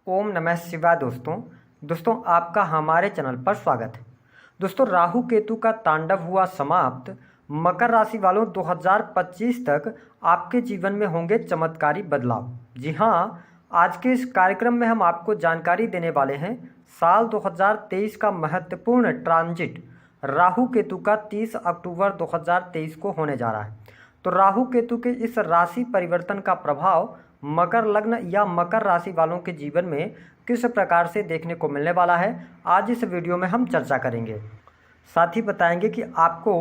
ओम नमः शिवाय। दोस्तों आपका हमारे चैनल पर स्वागत है। दोस्तों राहु केतु का तांडव हुआ समाप्त। मकर राशि वालों 2025 तक आपके जीवन में होंगे चमत्कारी बदलाव। जी हाँ, आज के इस कार्यक्रम में हम आपको जानकारी देने वाले हैं साल 2023 का महत्वपूर्ण ट्रांजिट राहु केतु का 30 अक्टूबर 2023 को होने जा रहा है। तो राहु केतु के इस राशि परिवर्तन का प्रभाव मकर लग्न या मकर राशि वालों के जीवन में किस प्रकार से देखने को मिलने वाला है, आज इस वीडियो में हम चर्चा करेंगे। साथ ही बताएंगे कि आपको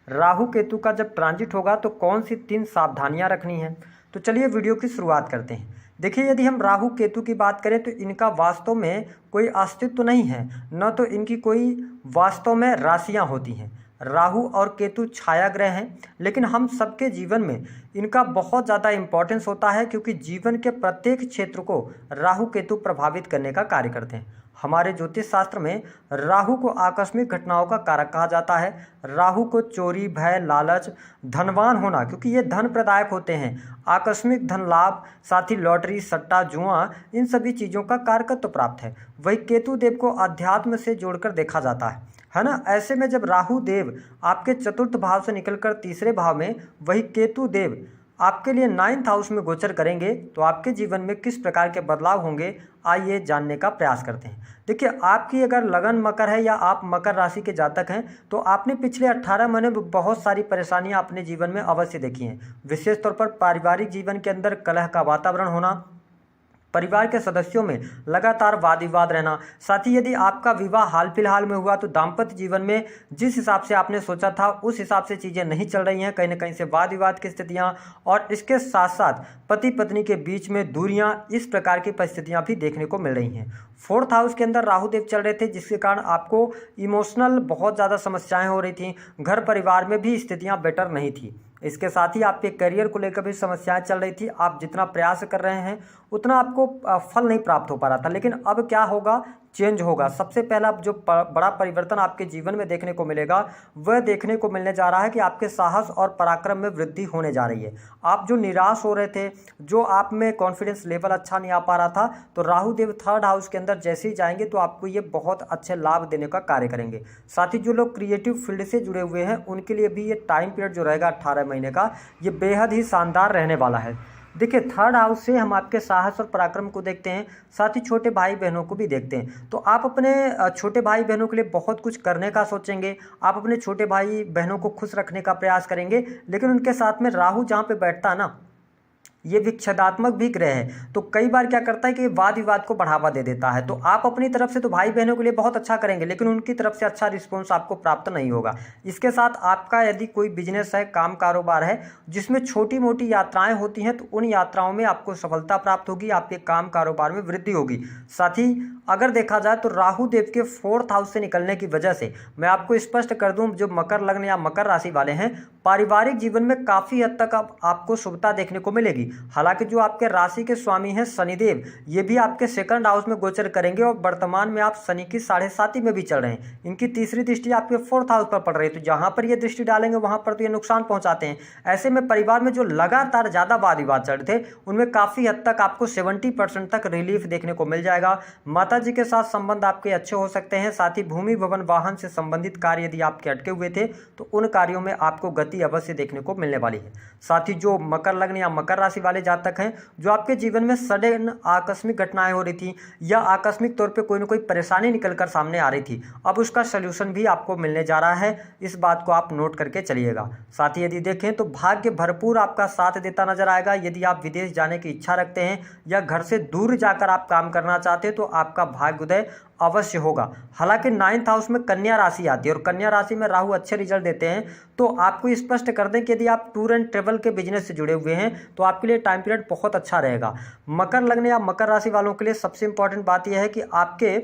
राहु केतु का जब ट्रांजिट होगा तो कौन सी 3 सावधानियां रखनी हैं। तो चलिए वीडियो की शुरुआत करते हैं। देखिए, यदि हम राहु केतु की बात करें तो इनका वास्तव में कोई अस्तित्व नहीं है, न तो इनकी कोई वास्तव में राशियाँ होती हैं। राहु और केतु छाया ग्रह हैं, लेकिन हम सबके जीवन में इनका बहुत ज़्यादा इम्पोर्टेंस होता है, क्योंकि जीवन के प्रत्येक क्षेत्र को राहु केतु प्रभावित करने का कार्य करते हैं। हमारे ज्योतिष शास्त्र में राहु को आकस्मिक घटनाओं का कारक कहा जाता है। राहु को चोरी, भय, लालच, धनवान होना, क्योंकि ये धन प्रदायक होते हैं, आकस्मिक धन लाभ, साथ ही लॉटरी, सट्टा, जुआ, इन सभी चीज़ों का कारकत्व प्राप्त है। वही केतु देव को अध्यात्म से जोड़कर देखा जाता है ना। ऐसे में जब राहु देव आपके चतुर्थ भाव से निकलकर तीसरे भाव में, वही केतु देव आपके लिए 9th हाउस में गोचर करेंगे, तो आपके जीवन में किस प्रकार के बदलाव होंगे, आइए जानने का प्रयास करते हैं। देखिए, आपकी अगर लगन मकर है या आप मकर राशि के जातक हैं, तो आपने पिछले 18 महीने में बहुत सारी परेशानियां अपने जीवन में अवश्य देखी हैं। विशेष तौर पर पारिवारिक जीवन के अंदर कलह का वातावरण होना, परिवार के सदस्यों में लगातार वाद विवाद रहना, साथ ही यदि आपका विवाह हाल फिलहाल में हुआ तो दाम्पत्य जीवन में जिस हिसाब से आपने सोचा था उस हिसाब से चीज़ें नहीं चल रही हैं, कहीं ना कहीं से वाद विवाद की स्थितियां, और इसके साथ साथ पति पत्नी के बीच में दूरियां, इस प्रकार की परिस्थितियां भी देखने को मिल रही हैं। 4th हाउस के अंदर राहु देव चल रहे थे, जिसके कारण आपको इमोशनल बहुत ज़्यादा समस्याएं हो रही थी। घर परिवार में भी स्थितियाँ बेटर नहीं थी। इसके साथ ही आपके करियर को लेकर भी समस्याएं चल रही थी। आप जितना प्रयास कर रहे हैं उतना आपको फल नहीं प्राप्त हो पा रहा था, लेकिन अब क्या होगा, चेंज होगा। सबसे पहला जो बड़ा परिवर्तन आपके जीवन में देखने को मिलेगा, वह देखने को मिलने जा रहा है कि आपके साहस और पराक्रम में वृद्धि होने जा रही है। आप जो निराश हो रहे थे, जो आप में कॉन्फिडेंस लेवल अच्छा नहीं आ पा रहा था, तो राहु देव 3rd हाउस के अंदर जैसे ही जाएंगे तो आपको ये बहुत अच्छे लाभ देने का कार्य करेंगे। साथ ही जो लोग क्रिएटिव फील्ड से जुड़े हुए हैं उनके लिए भी ये टाइम पीरियड जो रहेगा 18 महीने का, ये बेहद ही शानदार रहने वाला है। देखिए, 3rd हाउस से हम आपके साहस और पराक्रम को देखते हैं, साथ ही छोटे भाई बहनों को भी देखते हैं। तो आप अपने छोटे भाई बहनों के लिए बहुत कुछ करने का सोचेंगे, आप अपने छोटे भाई बहनों को खुश रखने का प्रयास करेंगे, लेकिन उनके साथ में राहु जहाँ पे बैठता है ना, ये विच्छेदात्मक भी ग्रह है, तो कई बार क्या करता है कि वाद विवाद को बढ़ावा दे देता है। तो आप अपनी तरफ से तो भाई बहनों के लिए बहुत अच्छा करेंगे, लेकिन उनकी तरफ से अच्छा रिस्पॉन्स आपको प्राप्त नहीं होगा। इसके साथ आपका यदि कोई बिजनेस है, काम कारोबार है, जिसमें छोटी मोटी यात्राएं होती हैं, तो उन यात्राओं में आपको सफलता प्राप्त होगी, आपके काम कारोबार में वृद्धि होगी। साथ ही अगर देखा जाए तो राहु देव के 4th हाउस से निकलने की वजह से मैं आपको स्पष्ट कर दूं, जो मकर लग्न या मकर राशि वाले हैं, पारिवारिक जीवन में काफ़ी हद तक आपको शुभता देखने को मिलेगी। हालांकि जो आपके राशि के स्वामी हैं शनिदेव, ये भी आपके 2nd हाउस में गोचर करेंगे, और वर्तमान में आप शनि की 7.5 में भी चल रहे हैं। इनकी तीसरी दृष्टि आपके 4th हाउस पर पड़ रही है, तो जहां पर ये दृष्टि डालेंगे वहां पर तो ये नुकसान पहुंचाते हैं। ऐसे में परिवार में जो लगातार ज़्यादा वाद विवाद चल रहे थे, उनमें काफ़ी हद तक आपको 70% तक रिलीफ देखने को मिल जाएगा। माता जी के साथ संबंध आपके अच्छे हो सकते हैं। साथ ही भूमि भवन वाहन से संबंधित कार्य यदि आपके अटके हुए थे, तो उन कार्यों में आपको गति अवश्य देखने को मिलने वाली है। साथ ही जो मकर लग्न या मकर राशि वाले जातक हैं, जो आपके जीवन में सडन आकस्मिक घटनाएं हो रही थी या आकस्मिक तौर पे कोई ना कोई परेशानी निकलकर सामने आ रही थी, अब उसका सलूशन भी आपको मिलने जा रहा है। इस बात को आप नोट करके चलिएगा। साथ ही यदि देखें तो भाग्य भरपूर आपका साथ देता नजर आएगा। यदि आप विदेश जाने की इच्छा रखते हैं या घर से दूर जाकर आप काम करना चाहते हैं, तो आपका भाग्योदय अवश्य होगा। हालांकि 9th हाउस में कन्या राशि आती है, और कन्या राशि में राहु अच्छे रिजल्ट देते हैं। तो आपको स्पष्ट कर दें कि यदि आप टूर एंड ट्रेवल के बिजनेस से जुड़े हुए हैं, तो आपके लिए टाइम पीरियड बहुत अच्छा रहेगा। मकर लग्न या मकर राशि वालों के लिए सबसे इंपॉर्टेंट बात यह है कि आपके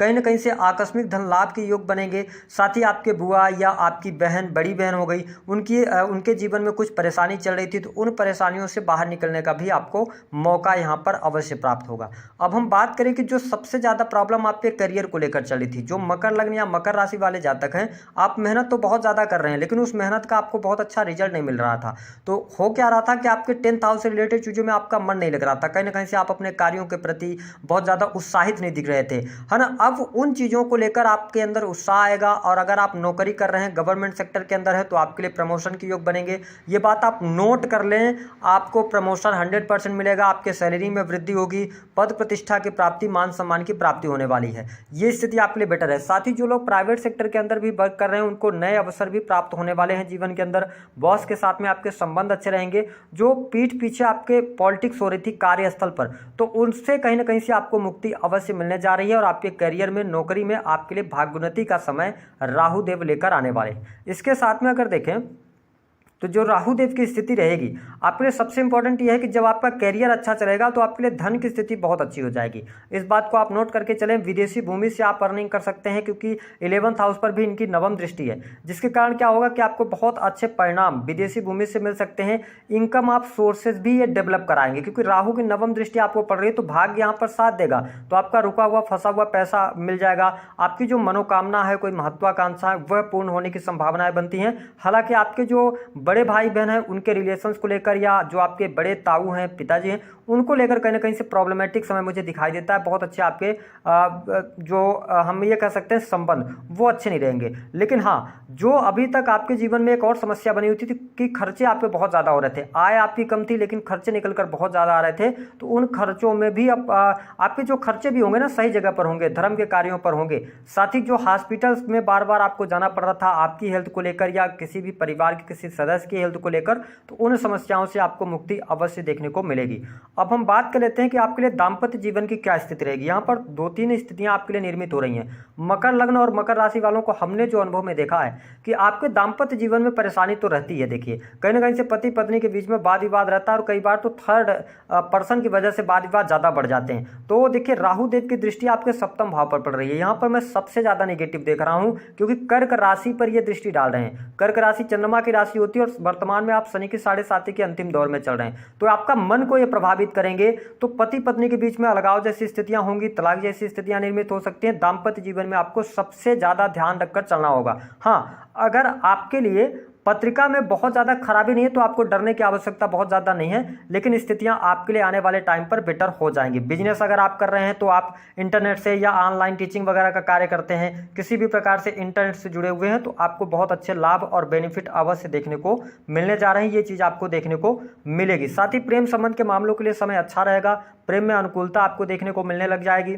कहीं ना कहीं से आकस्मिक धन लाभ के योग बनेंगे। साथ ही आपके बुआ या आपकी बहन, बड़ी बहन हो गई, उनके जीवन में कुछ परेशानी चल रही थी, तो उन परेशानियों से बाहर निकलने का भी आपको मौका यहाँ पर अवश्य प्राप्त होगा। अब हम बात करें कि जो सबसे ज़्यादा प्रॉब्लम आपके करियर को लेकर चली थी, जो मकर लग्न या मकर राशि वाले जातक हैं, आप मेहनत तो बहुत ज़्यादा कर रहे हैं लेकिन उस मेहनत का आपको बहुत अच्छा रिजल्ट नहीं मिल रहा था। तो हो क्या रहा था कि आपके 10th हाउस से रिलेटेड चीज़ों में आपका मन नहीं लग रहा था, कहीं ना कहीं से आप अपने कार्यों के प्रति बहुत ज़्यादा उत्साहित नहीं दिख रहे थे, है ना। अब उन चीज़ों को लेकर आपके अंदर उत्साह आएगा, और अगर आप नौकरी कर रहे हैं, गवर्नमेंट सेक्टर के अंदर है, तो आपके लिए प्रमोशन के योग बनेंगे। ये बात आप नोट कर लें, आपको प्रमोशन 100% मिलेगा, आपके सैलरी में वृद्धि होगी, पद प्रतिष्ठा की प्राप्ति, मान सम्मान की प्राप्ति होने वाली है। ये स्थिति आपके लिए बेटर है। साथ ही जो लोग प्राइवेट सेक्टर के अंदर भी वर्क कर रहे हैं, उनको नए अवसर भी प्राप्त होने वाले हैं जीवन के अंदर। बॉस के साथ में आपके संबंध अच्छे रहेंगे। जो पीठ पीछे आपके पॉलिटिक्स हो रही थी कार्यस्थल पर, तो उनसे कहीं ना कहीं से आपको मुक्ति अवश्य मिलने जा रही है, और आपके करियर में, नौकरी में आपके लिए भाग्योन्नति का समय राहु देव लेकर आने वाले। इसके साथ में अगर देखें तो जो राहु देव की स्थिति रहेगी आपके लिए, सबसे इंपॉर्टेंट यह है कि जब आपका करियर अच्छा चलेगा तो आपके लिए धन की स्थिति बहुत अच्छी हो जाएगी। इस बात को आप नोट करके चलें। विदेशी भूमि से आप अर्निंग कर सकते हैं, क्योंकि 11th हाउस पर भी इनकी नवम दृष्टि है, जिसके कारण क्या होगा कि आपको बहुत अच्छे परिणाम विदेशी भूमि से मिल सकते हैं। इनकम आप सोर्सेज भी ये डेवलप कराएंगे, क्योंकि राहु की नवम दृष्टि आपको पड़ रही है, तो भाग्य यहाँ पर साथ देगा, तो आपका रुका हुआ फंसा हुआ पैसा मिल जाएगा। आपकी जो मनोकामना है, कोई महत्वाकांक्षा है, वह पूर्ण होने की संभावनाएं बनती हैं। हालांकि आपके जो बड़े भाई बहन हैं, उनके रिलेशंस को लेकर, या जो आपके बड़े ताऊ हैं, पिताजी हैं, उनको लेकर कहीं ना कहीं से प्रॉब्लमेटिक समय मुझे दिखाई देता है। बहुत अच्छे आपके हम ये कह सकते हैं संबंध, वो अच्छे नहीं रहेंगे। लेकिन हाँ, जो अभी तक आपके जीवन में एक और समस्या बनी हुई थी कि खर्चे आप पे बहुत ज़्यादा हो रहे थे, आय आपकी कम थी लेकिन खर्चे निकल कर बहुत ज़्यादा आ रहे थे, तो उन खर्चों में भी अब आपके जो खर्चे भी होंगे ना, सही जगह पर होंगे, धर्म के कार्यों पर होंगे। साथ ही जो हॉस्पिटल्स में बार बार आपको जाना पड़ रहा था आपकी हेल्थ को लेकर, या किसी भी परिवार के किसी सदस्य की हेल्थ को लेकर, तो उन समस्याओं से आपको मुक्ति अवश्य देखने को मिलेगी। अब हम बात कर लेते हैं कि आपके लिए दाम्पत्य जीवन की क्या स्थिति रहेगी। यहाँ पर 2-3 स्थितियां आपके लिए निर्मित हो रही हैं। मकर लग्न और मकर राशि वालों को हमने जो अनुभव में देखा है कि आपके दाम्पत्य जीवन में परेशानी तो रहती है। देखिए, कहीं ना कहीं से पति पत्नी के बीच में वाद विवाद रहता है, और कई बार तो थर्ड पर्सन की वजह से वाद विवाद ज़्यादा बढ़ जाते हैं। तो देखिए, राहु देव की दृष्टि आपके सप्तम भाव पर पड़ रही है। यहाँ पर मैं सबसे ज़्यादा नेगेटिव देख रहा हूँ, क्योंकि कर्क राशि पर यह दृष्टि डाल रहे हैं। कर्क राशि चंद्रमा की राशि होती है, और वर्तमान में आप शनि की 7.5 के अंतिम दौर में चल रहे हैं, तो आपका मन को ये प्रभावित करेंगे। तो पति पत्नी के बीच में अलगाव जैसी स्थितियां होंगी, तलाक जैसी स्थितियां निर्मित हो सकती हैं। दाम्पत्य जीवन में आपको सबसे ज्यादा ध्यान रखकर चलना होगा। हाँ, अगर आपके लिए पत्रिका में बहुत ज़्यादा खराबी नहीं है तो आपको डरने की आवश्यकता बहुत ज़्यादा नहीं है, लेकिन स्थितियां आपके लिए आने वाले टाइम पर बेटर हो जाएंगी। बिजनेस अगर आप कर रहे हैं तो आप इंटरनेट से या ऑनलाइन टीचिंग वगैरह का कार्य करते हैं, किसी भी प्रकार से इंटरनेट से जुड़े हुए हैं, तो आपको बहुत अच्छे लाभ और बेनिफिट अवश्य देखने को मिलने जा रहे हैं। ये चीज़ आपको देखने को मिलेगी। साथ ही प्रेम संबंध के मामलों के लिए समय अच्छा रहेगा। प्रेम में अनुकूलता आपको देखने को मिलने लग जाएगी।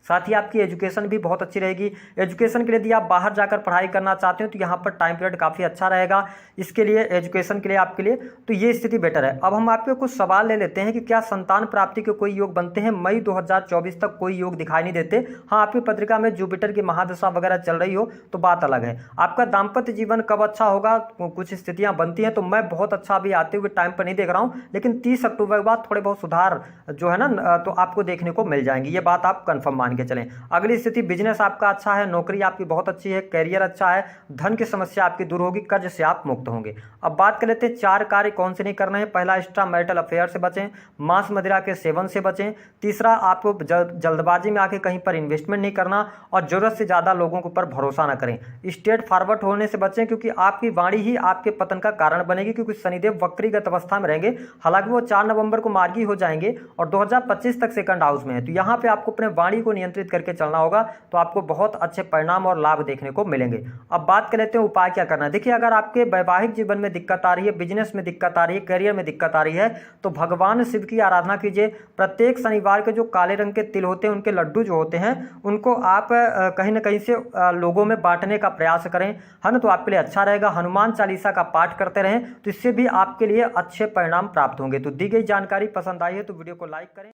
साथ ही आपकी एजुकेशन भी बहुत अच्छी रहेगी। एजुकेशन के लिए यदि आप बाहर जाकर पढ़ाई करना चाहते हो तो यहाँ पर टाइम पीरियड काफ़ी अच्छा रहेगा इसके लिए, एजुकेशन के लिए आपके लिए, तो ये स्थिति बेटर है। अब हम आपके कुछ सवाल ले लेते हैं कि क्या संतान प्राप्ति के कोई योग बनते हैं। मई 2024 तक कोई योग दिखाई नहीं देते। हाँ, आपकी पत्रिका में जुपिटर की महादशा वगैरह चल रही हो तो बात अलग है। आपका दाम्पत्य जीवन कब अच्छा होगा, कुछ स्थितियाँ बनती हैं, तो मैं बहुत अच्छा अभी आते हुए टाइम पर नहीं देख रहा हूँ, लेकिन 30 अक्टूबर के बाद थोड़े बहुत सुधार जो है ना, तो आपको देखने को मिल जाएंगी। ये बात आप कन्फर्म मान के चलें। अगली स्थिति, बिजनेस आपका अच्छा है, नौकरी आपकी बहुत अच्छी है, करियर अच्छा है, धन की समस्या आपकी दूर होगी, कर्ज से आप मुक्त होंगे। अब बात कर लेते हैं 4 कार्य कौन से नहीं करने हैं। पहला, एक्स्ट्रा मैरिटल अफेयर से बचें, मांस मदिरा के सेवन से बचें। तीसरा, आपको जल्दबाजी में आके कहीं पर इन्वेस्टमेंट नहीं करना, और जरूरत से ज़्यादा लोगों के ऊपर भरोसा ना करें। स्ट्रेट फॉरवर्ड होने से बचें, क्योंकि आपकी वाणी ही आपके पतन का कारण बनेगी, क्योंकि शनिदेव वक्रीगत अवस्था में रहेंगे। हालांकि वो 4 नवंबर को मार्गी हो जाएंगे और 2025 तक सेकंड हाउस में है, तो यहाँ पे आपको अपने वाणी को नियंत्रित करके चलना होगा, तो आपको बहुत अच्छे परिणाम और लाभ देखने को मिलेंगे। अब बात कर लेते हैं उपाय क्या करना है। देखिए, अगर आपके वैवाहिक जीवन में दिक्कत आ रही है, बिजनेस में दिक्कत आ रही है, करियर में दिक्कत आ रही है, तो भगवान शिव की आराधना कीजिए। प्रत्येक शनिवार के जो काले रंग के तिल होते हैं, उनके लड्डू जो होते हैं, उनको आप कहीं ना कहीं से लोगों में बांटने का प्रयास करें, है ना, तो आपके लिए अच्छा रहेगा। हनुमान चालीसा का पाठ करते रहें, तो इससे भी आपके लिए अच्छे परिणाम प्राप्त होंगे। तो दी गई जानकारी पसंद आई है तो वीडियो को लाइक करें।